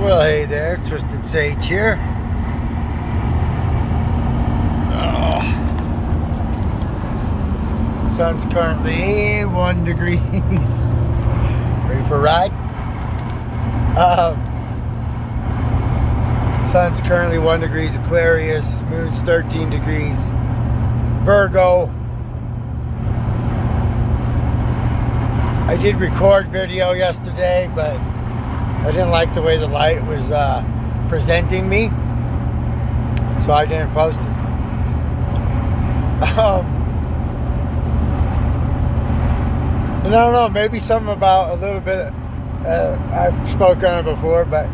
Well, hey there, Twisted Sage here. Oh. Sun's currently 1 degrees. Ready for a ride? Sun's currently 1 degrees Aquarius. Moon's 13 degrees Virgo. I did record video yesterday, but I didn't like the way the light was presenting me, so I didn't post it. And I don't know, maybe something about a little bit, I've spoken on it before, but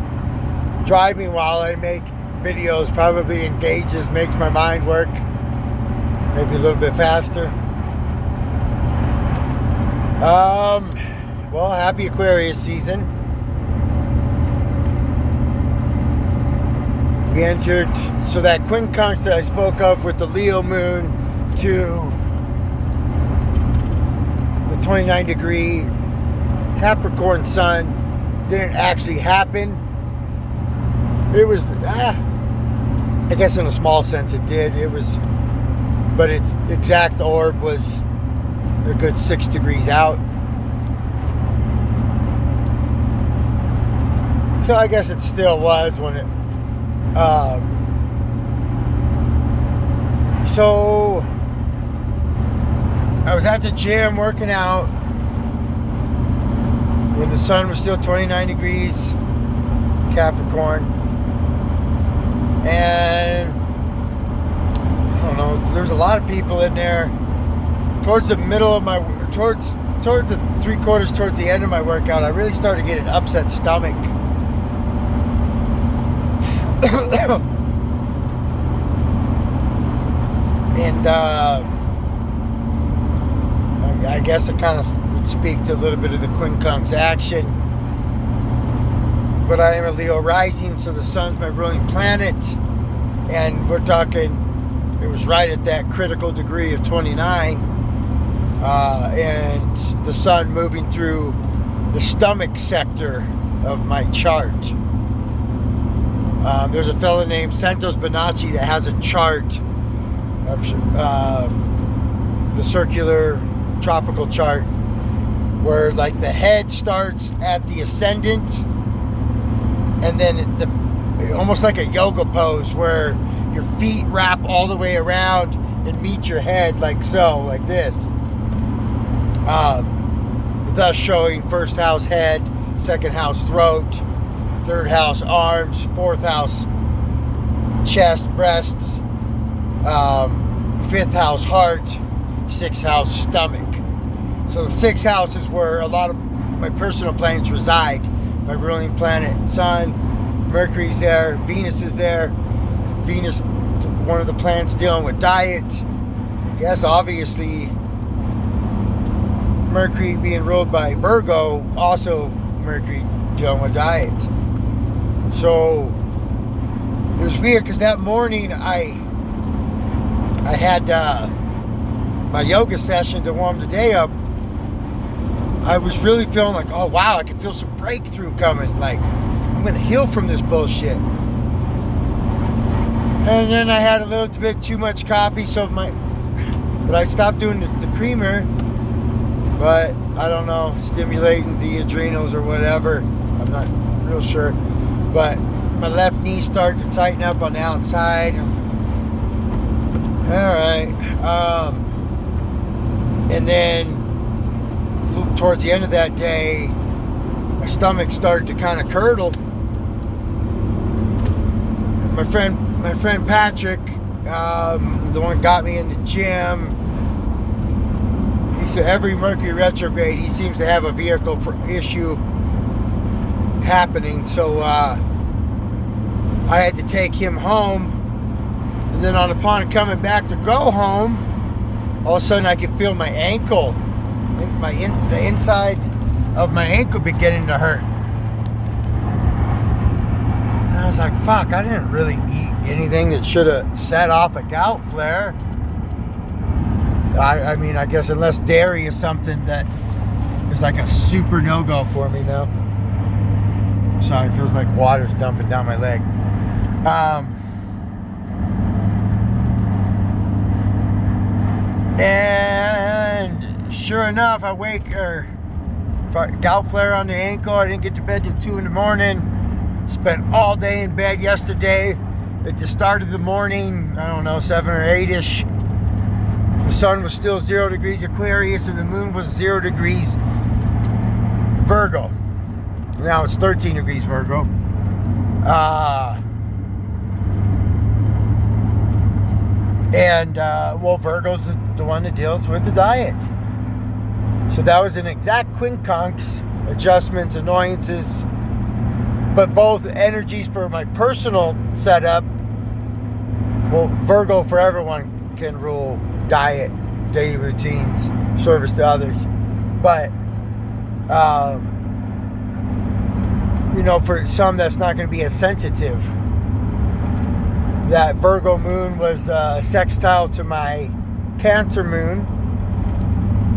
driving while I make videos probably engages, makes my mind work maybe a little bit faster. Well, happy Aquarius season. We entered, so that quincunx that I spoke of with the Leo moon to the 29 degree Capricorn sun didn't actually happen. It was, I guess in a small sense it did. It was, but its exact orb was a good 6 degrees out. So I guess it still was when it, so I was at the gym working out when the sun was still 29 degrees Capricorn, and I don't know, there's a lot of people in there. Towards the middle of my, towards the 3/4 towards the end of my workout, I really started getting an upset stomach. And I guess it kind of would speak to a little bit of the quincunx action. But I am a Leo rising, so the sun's my ruling planet, and we're talking, it was right at that critical degree of 29, and the sun moving through the stomach sector of my chart. There's a fellow named Santos Bonacci that has a chart, the circular tropical chart, where like the head starts at the ascendant, and then almost like a yoga pose where your feet wrap all the way around and meet your head like so, like this. Thus showing first house head, second house throat, third house arms, fourth house chest, breasts, fifth house heart, sixth house stomach. So the sixth house is where a lot of my personal planets reside. My ruling planet, Sun, Mercury's there, Venus is there. Venus, one of the planets dealing with diet. Yes, obviously Mercury being ruled by Virgo, also Mercury dealing with diet. So it was weird because that morning I had my yoga session to warm the day up. I was really feeling like, oh wow, I can feel some breakthrough coming. Like, I'm gonna heal from this bullshit. And then I had a little bit too much coffee, but I stopped doing the creamer. But I don't know, stimulating the adrenals or whatever. I'm not real sure. But my left knee started to tighten up on the outside. I was like, all right. And then towards the end of that day, my stomach started to kind of curdle. My friend Patrick, the one got me in the gym, he said every Mercury retrograde he seems to have a vehicle issue happening. So I had to take him home, and then upon coming back to go home, all of a sudden I could feel my ankle, the inside of my ankle beginning to hurt. And I was like, fuck, I didn't really eat anything that should have set off a gout flare. I mean, I guess unless dairy is something that is like a super no-go for me now. Sorry, it feels like water's dumping down my leg. And sure enough, I gout flare on the ankle. I didn't get to bed till 2 in the morning. Spent all day in bed yesterday. At the start of the morning, I don't know, 7 or 8-ish, the sun was still 0 degrees Aquarius and the moon was 0 degrees Virgo. Now it's 13 degrees Virgo. Well, Virgo's the one that deals with the diet. So that was an exact quincunx, adjustments, annoyances, but both energies for my personal setup. Well, Virgo for everyone can rule diet, daily routines, service to others. But, for some that's not going to be as sensitive. That Virgo moon was sextile to my Cancer moon.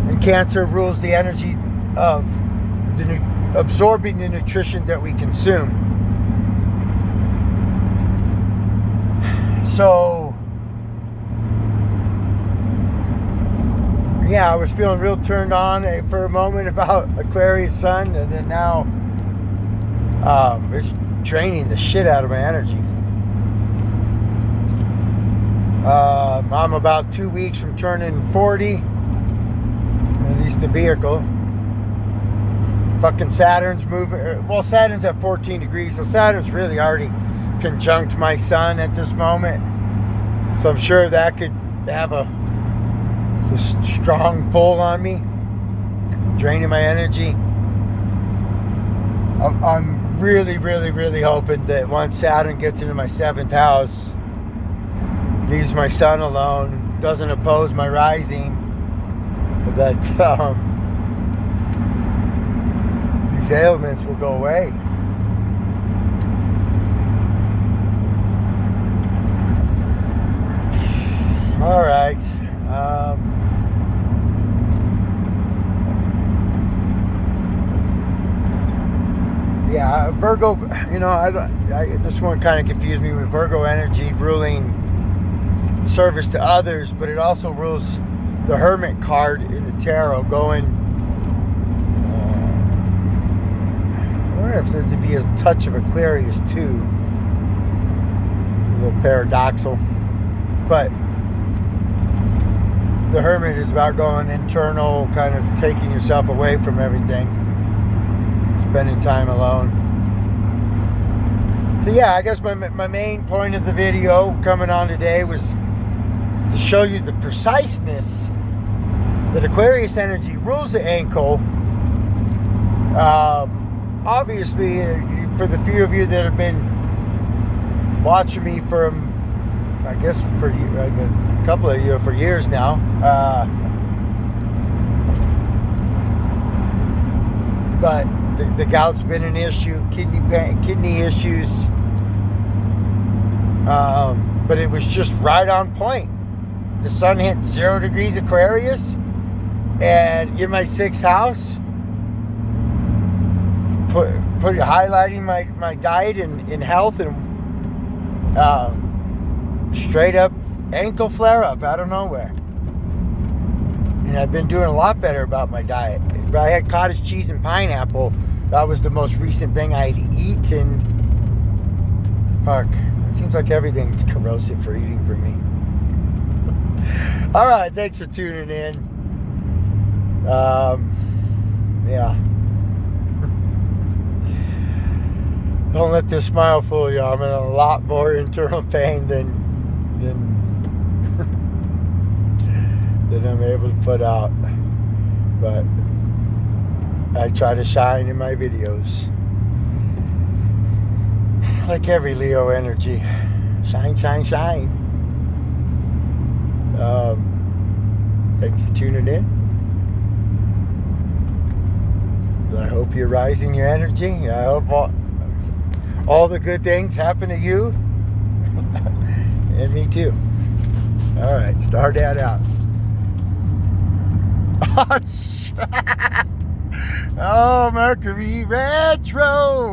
And Cancer rules the energy of absorbing the nutrition that we consume. So, yeah, I was feeling real turned on for a moment about Aquarius sun, and then now it's draining the shit out of my energy. I'm about 2 weeks from turning 40, at least the vehicle. Fucking Saturn's moving. Well, Saturn's at 14 degrees, so Saturn's really already conjunct my sun at this moment. So I'm sure that could have a strong pull on me, draining my energy. I'm really, really, really hoping that once Saturn gets into my 7th house, leaves my sun alone, doesn't oppose my rising, that these ailments will go away. All right. Yeah, Virgo, this one kind of confused me with Virgo energy ruling service to others, but it also rules the Hermit card in the tarot going, I wonder if there'd be a touch of Aquarius too. A little paradoxal. But the Hermit is about going internal, kind of taking yourself away from everything, spending time alone. So yeah, I guess my main point of the video coming on today was to show you the preciseness that Aquarius energy rules the ankle. Obviously, for the few of you that have been watching me for, I guess a couple of you for years now, but the gout's been an issue, kidney issues, but it was just right on point. The sun hit 0 degrees Aquarius, and in my 6th house, highlighting my diet and health, and straight up ankle flare up out of nowhere. And I've been doing a lot better about my diet. I had cottage cheese and pineapple. That was the most recent thing I had eaten. Fuck, it seems like everything's corrosive for eating for me. All right, thanks for tuning in. Yeah. Don't let this smile fool you. I'm in a lot more internal pain than I'm able to put out. But I try to shine in my videos. Like every Leo energy. Shine, shine, shine. Thanks for tuning in. I hope you're rising your energy. I hope all the good things happen to you. And me too. All right, start that out. Oh, Mercury retro.